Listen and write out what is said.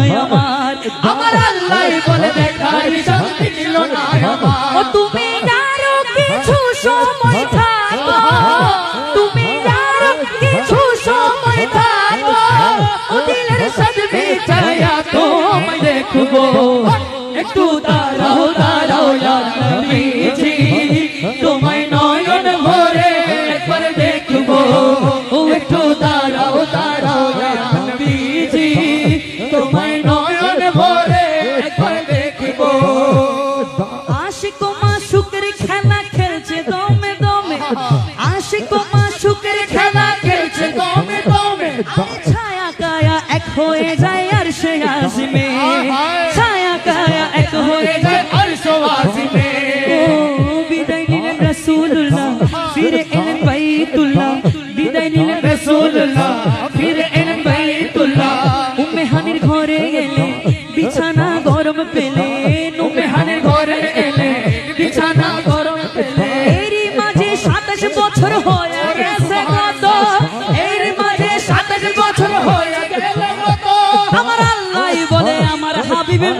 নাই আমার, আমার আল্লাহ বলে দেখার শক্তি দিল না আমার। ও তুমি আরো কিছু সময় থাকো, তুমি আরো কিছু সময় থাকো, ও দিলের সাজবি ছায়া তোমায় দেখবো, একটু দাঁড়াও দাঁড়াও ইয়া নবীজি, তোমায় নয়ন ভরে একবার দেখবো, ও একটু দাঁড়াও দাঁড়াও ইয়া নবীজি, তোমায় নয়ন ভরে একবার দেখবো। আশিক মাশুকের খেলা খেলছে দমে দমে, আশিক মাশুকের খেলা খেলছে দমে দমে, ছায়া কায়া এক হয়ে যায় আর সে আসবে, ছায়া কায়া এক হয়ে যায় আর সওয়াজিমে। ও বিদায় নিলেন রাসূলুল্লাহ, ফিরে এলেন বাইতুল্লাহ, বিদায় নিলেন রাসূলুল্লাহ, ফিরে এলেন বাইতুল্লাহ। উম্মে হানির ঘরে গেলে বিছানা গরম পেলে, উম্মে হানির ঘরে এলে বিছানা গরম পেলে, এরই মাঝে 27 বছর হয়ে গেছে কত, এরই মাঝে 27 বছর হয়ে গেল কত। আমার আল্লাহ বলে আমার হাবিবে